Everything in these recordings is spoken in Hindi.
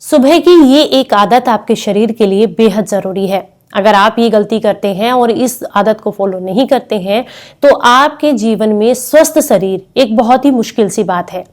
सुबह की ये एक आदत आपके शरीर के लिए बेहद जरूरी है। अगर आप ये गलती करते हैं और इस आदत को फॉलो नहीं करते हैं तो आपके जीवन में स्वस्थ शरीर एक बहुत ही मुश्किल सी बात है।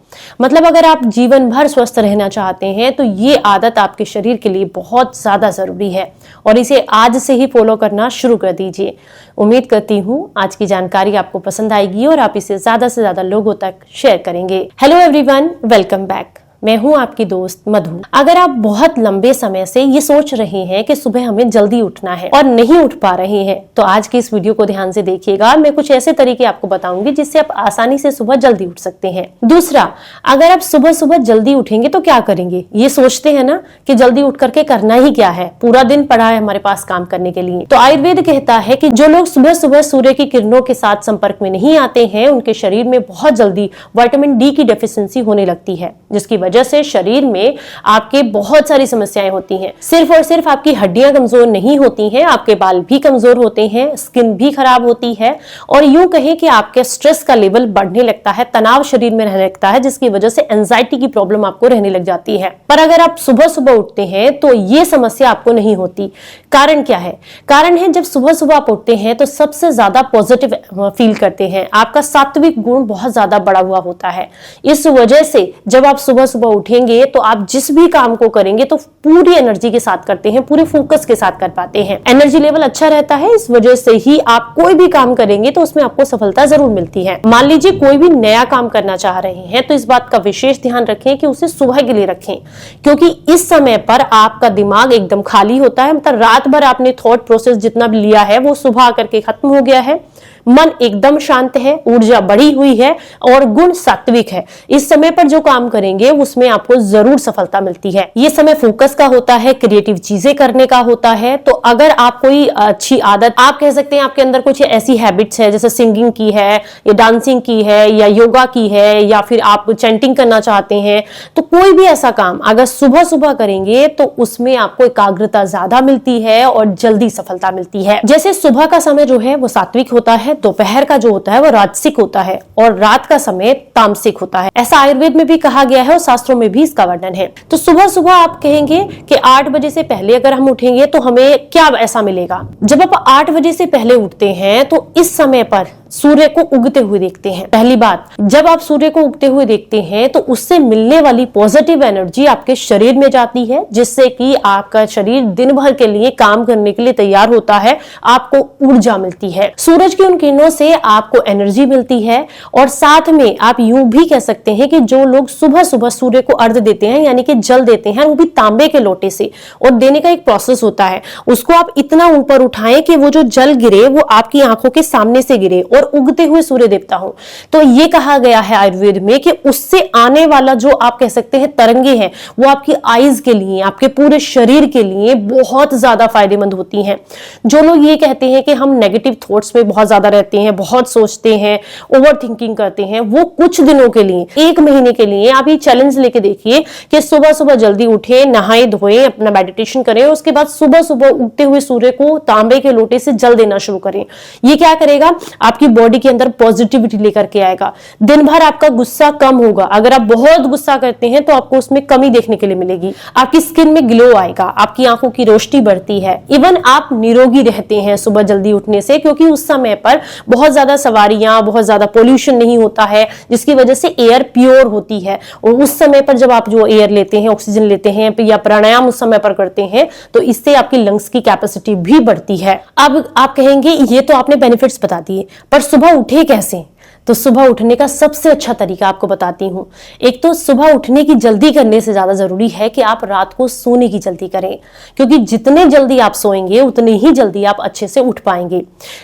मतलब अगर आप जीवन भर स्वस्थ रहना चाहते हैं तो ये आदत आपके शरीर के लिए बहुत ज्यादा जरूरी है और इसे आज से ही फॉलो करना शुरू कर दीजिए। उम्मीद करती हूँ आज की जानकारी आपको पसंद आएगी और आप इसे ज्यादा से ज्यादा लोगों तक शेयर करेंगे। Hello everyone, welcome back. मैं हूं आपकी दोस्त मधु। अगर आप बहुत लंबे समय से ये सोच रहे हैं कि सुबह हमें जल्दी उठना है और नहीं उठ पा रहे हैं तो आज की इस वीडियो को ध्यान से देखिएगा। मैं कुछ ऐसे तरीके आपको बताऊंगी जिससे आप आसानी से सुबह जल्दी उठ सकते हैं। दूसरा, अगर आप सुबह सुबह जल्दी उठेंगे तो क्या करेंगे, ये सोचते हैं ना कि जल्दी उठ करके करना ही क्या है, पूरा दिन पड़ा है हमारे पास काम करने के लिए। तो आयुर्वेद कहता है कि जो लोग सुबह सुबह सूर्य की किरणों के साथ संपर्क में नहीं आते हैं उनके शरीर में बहुत जल्दी विटामिन डी की डेफिशिएंसी होने लगती है, जिसकी वजह से शरीर में आपके बहुत सारी समस्याएं होती हैं। सिर्फ और सिर्फ आपकी हड्डियां कमजोर नहीं होती हैं, आपके बाल भी कमजोर होते हैं, स्किन भी खराब होती है और यूं कहें कि आपके स्ट्रेस का लेवल बढ़ने लगता है, तनाव शरीर में रहने लगता है, जिसकी वजह से एंजाइटी की प्रॉब्लम आपको रहने लग जाती है। पर अगर आप सुबह सुबह उठते हैं तो ये समस्या आपको नहीं होती। कारण क्या है? कारण है जब सुबह सुबह आप उठते हैं तो सबसे ज्यादा पॉजिटिव फील करते हैं, आपका सात्विक गुण बहुत ज्यादा बढ़ा हुआ होता है। इस वजह से जब आप सुबह सुबह उठेंगे तो आप जिस भी काम को करेंगे तो पूरी एनर्जी के साथ करते हैं, पूरे फोकस के साथ कर पाते हैं। एनर्जी लेवल अच्छा रहता है, इस वजह से ही आप कोई भी काम करेंगे तो उसमें आपको सफलता जरूर मिलती है। मान लीजिए कोई भी नया काम करना चाह रहे हैं तो इस बात का विशेष ध्यान रखें कि उसे सुबह के लिए रखें, क्योंकि इस समय पर आपका दिमाग एकदम खाली होता है। मतलब रात भर आपने थॉट प्रोसेस जितना भी लिया है वो सुबह आकर के खत्म हो गया है, मन एकदम शांत है, ऊर्जा बढ़ी हुई है और गुण सात्विक है। इस समय पर जो काम करेंगे उसमें आपको जरूर सफलता मिलती है। ये समय फोकस का होता है, क्रिएटिव चीजें करने का होता है। तो अगर आप कोई अच्छी आदत, आप कह सकते हैं आपके अंदर कुछ ऐसी हैबिट्स है, जैसे सिंगिंग की है या डांसिंग की है या योगा की है या फिर आप चैंटिंग करना चाहते हैं, तो कोई भी ऐसा काम अगर सुबह सुबह करेंगे तो उसमें आपको एकाग्रता ज्यादा मिलती है और जल्दी सफलता मिलती है। जैसे सुबह का समय जो है वो सात्विक होता है, दोपहर का जो होता है वो राजसिक होता है और रात का समय तामसिक होता है। ऐसा आयुर्वेद में भी कहा गया है और शास्त्रों में भी इसका वर्णन है। तो सुबह सुबह आप कहेंगे कि 8 बजे से पहले अगर हम उठेंगे तो हमें क्या ऐसा मिलेगा। जब आप 8 बजे से पहले उठते हैं तो इस समय पर सूर्य को उगते हुए देखते हैं। पहली बात, जब आप सूर्य को उगते हुए देखते हैं तो उससे मिलने वाली पॉजिटिव एनर्जी आपके शरीर में जाती है, जिससे कि आपका शरीर दिन भर के लिए काम करने के लिए तैयार होता है, आपको ऊर्जा मिलती है। सूरज की उन किरणों से आपको एनर्जी मिलती है और साथ में आप यूं भी कह सकते हैं कि जो लोग सुबह सुबह सूर्य को अर्घ देते हैं यानी कि जल देते हैं, वो भी तांबे के लोटे से, और देने का एक प्रोसेस होता है, उसको आप इतना ऊपर उठाएं कि वो जो जल गिरे वो आपकी आंखों के सामने से गिरे और उगते हुए सूर्य देवता हो। तो ये कहा गया है आयुर्वेद में कि उससे आने वाला जो आप कह सकते हैं तरंगे हैं वो आपकी आईज के लिए, आपके पूरे शरीर के लिए बहुत ज्यादा फायदेमंद होती हैं। जो लोग ये कहते हैं कि हम नेगेटिव थॉट्स में बहुत ज्यादा रहते हैं, बहुत सोचते हैं, ओवर थिंकिंग करते हैं, वो कुछ दिनों के लिए, 1 महीने के लिए आप ये चैलेंज लेके देखिए कि सुबह सुबह जल्दी उठे, नहाए धोए, अपना मेडिटेशन करें, उसके बाद सुबह सुबह उगते हुए सूर्य को तांबे के लोटे से जल देना शुरू करें। ये क्या करेगा, आपकी बॉडी के अंदर पॉजिटिविटी लेकर के आएगा। दिन भर आपका गुस्सा कम होगा। अगर आप बहुत गुस्सा करते हैं तो आपको उसमें कमी देखने के लिए मिलेगी। आपकी स्किन में ग्लो आएगा, आपकी आंखों की रोशनी बढ़ती है, इवन आप निरोगी रहते हैं सुबह जल्दी उठने से, क्योंकि उस समय पर बहुत ज्यादा सवारियां, बहुत ज्यादा पोल्यूशन नहीं होता है, जिसकी वजह से एयर प्योर होती है। और उस समय पर जब आप जो एयर लेते हैं, ऑक्सीजन लेते हैं या प्राणायाम उस समय पर करते हैं तो इससे आपकी लंग्स की कैपेसिटी भी बढ़ती है। अब आप कहेंगे ये तो आपने बेनिफिट्स बता दिए, पर सुबह उठे कैसे? तो सुबह उठने का सबसे अच्छा तरीका आपको बताती हूँ। एक तो सुबह उठने की जल्दी करने से ज्यादा जरूरी है कि आप रात को सोने की जल्दी करें, क्योंकि जितने जल्दी आप सोएंगे उतने ही जल्दी आप अच्छे से उठ पाएंगे।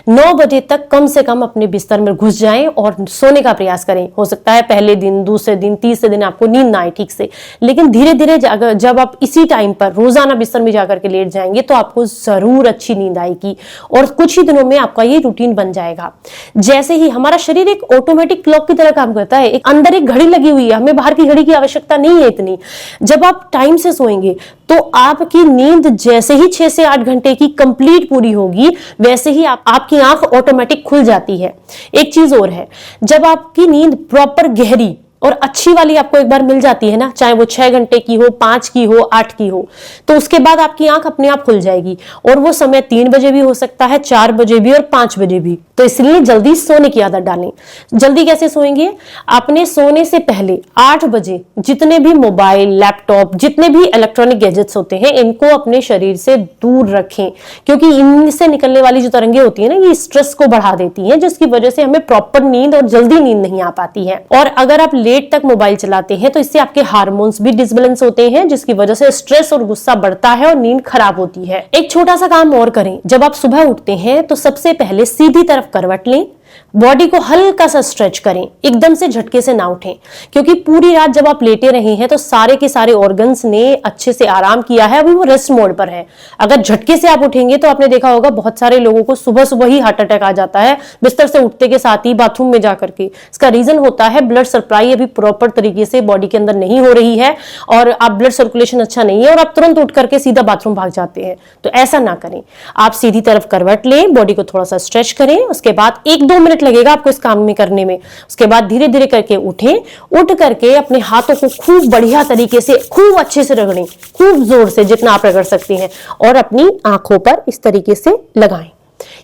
9 बजे तक कम से कम अपने बिस्तर में घुस जाएं और सोने का प्रयास करें। हो सकता है पहले दिन, दूसरे दिन, तीसरे दिन आपको नींद ना आए ठीक से, लेकिन धीरे धीरे जब आप इसी टाइम पर रोजाना बिस्तर में जाकर के लेट जाएंगे तो आपको जरूर अच्छी नींद आएगी और कुछ ही दिनों में आपका ये रूटीन बन जाएगा। जैसे ही हमारा शरीर एक ऑटोमेटिक क्लॉक की तरह काम करता है, एक अंदर एक घड़ी लगी हुई है, हमें बाहर की घड़ी की आवश्यकता नहीं है इतनी। जब आप टाइम से सोएंगे तो आपकी नींद जैसे ही 6 से 8 घंटे की कंप्लीट पूरी होगी वैसे ही आपकी आंख ऑटोमेटिक खुल जाती है। एक चीज और है, जब आपकी नींद प्रॉपर गहरी और अच्छी वाली आपको एक बार मिल जाती है ना, चाहे वो 6 घंटे की हो, 5 की हो, 8 की हो, तो उसके बाद आपकी आंख अपने आप खुल जाएगी। और वो समय 3 बजे भी हो सकता है, 4 बजे भी और 5 बजे भी। तो इसलिए जल्दी सोने की आदत डालें। जल्दी कैसे सोएंगे? अपने सोने से पहले 8 बजे जितने भी मोबाइल, लैपटॉप, जितने भी इलेक्ट्रॉनिक गैजेट्स होते हैं, इनको अपने शरीर से दूर रखें, क्योंकि इनसे निकलने वाली जो तरंगे होती है ना, ये स्ट्रेस को बढ़ा देती हैं, जिसकी वजह से हमें प्रॉपर नींद और जल्दी नींद नहीं आ पाती है। और अगर आप लेट तक मोबाइल चलाते हैं तो इससे आपके हार्मोन्स भी डिसबैलेंस होते हैं, जिसकी वजह से स्ट्रेस और गुस्सा बढ़ता है और नींद खराब होती है। एक छोटा सा काम और करें, जब आप सुबह उठते हैं तो सबसे पहले सीधी तरफ करवट लें, बॉडी को हल्का सा स्ट्रेच करें, एकदम से झटके से ना उठें, क्योंकि पूरी रात जब आप लेटे रहे हैं तो सारे के सारे ऑर्गन्स ने अच्छे से आराम किया है, अभी वो रेस्ट मोड पर है। अगर झटके से आप उठेंगे तो आपने देखा होगा बहुत सारे लोगों को सुबह सुबह ही हार्ट अटैक आ जाता है, बिस्तर से उठते के साथ ही बाथरूम में जाकर के। इसका रीजन होता है ब्लड सप्लाई अभी प्रॉपर तरीके से बॉडी के अंदर नहीं हो रही है और आप ब्लड सर्कुलेशन अच्छा नहीं है और आप तुरंत उठ करके सीधा बाथरूम भाग जाते हैं। तो ऐसा ना करें, आप सीधी तरफ करवट लें, बॉडी को थोड़ा सा स्ट्रेच करें, उसके बाद 1-2 मिनट लगेगा आपको इस काम में करने में। उसके बाद धीरे धीरे करके उठें, उठ करके अपने हाथों को खूब बढ़िया तरीके से, खूब अच्छे से रगड़ें, खूब जोर से जितना आप रगड़ सकते हैं, और अपनी आंखों पर इस तरीके से लगाएं।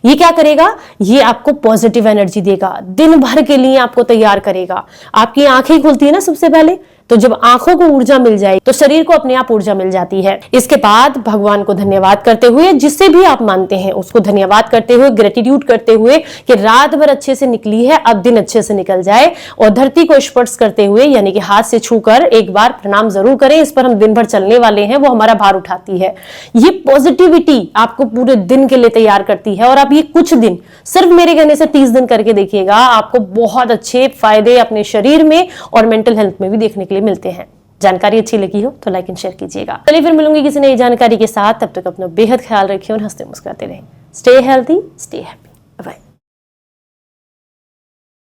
ये क्या करेगा? ये आपको पॉजिटिव एनर्जी देगा, दिन भर के लिए आपको तैयार करेगा। आपकी आंखें खुलती है ना सबसे पहले, तो जब आंखों को ऊर्जा मिल जाए तो शरीर को अपने आप ऊर्जा मिल जाती है। इसके बाद भगवान को धन्यवाद करते हुए, जिससे भी आप मानते हैं उसको धन्यवाद करते हुए, ग्रेटिट्यूड करते हुए कि रात भर अच्छे से निकली है, अब दिन अच्छे से निकल जाए, और धरती को स्पर्श करते हुए यानी कि हाथ से छूकर एक बार प्रणाम जरूर करें। इस पर हम दिन भर चलने वाले हैं, वो हमारा भार उठाती है। ये पॉजिटिविटी आपको पूरे दिन के लिए तैयार करती है, और आप ये कुछ दिन, सिर्फ मेरे कहने से 30 दिन करके देखिएगा, आपको बहुत अच्छे फायदे अपने शरीर में और मेंटल हेल्थ में भी देखने के लिए मिलते हैं। जानकारी अच्छी लगी हो तो लाइक एंड शेयर कीजिएगा। चलिए फिर मिलूंगी किसी नई जानकारी के साथ, तब तक अपना बेहद ख्याल रखिए और हंसते मुस्कुराते रहें। Stay healthy, stay happy, bye.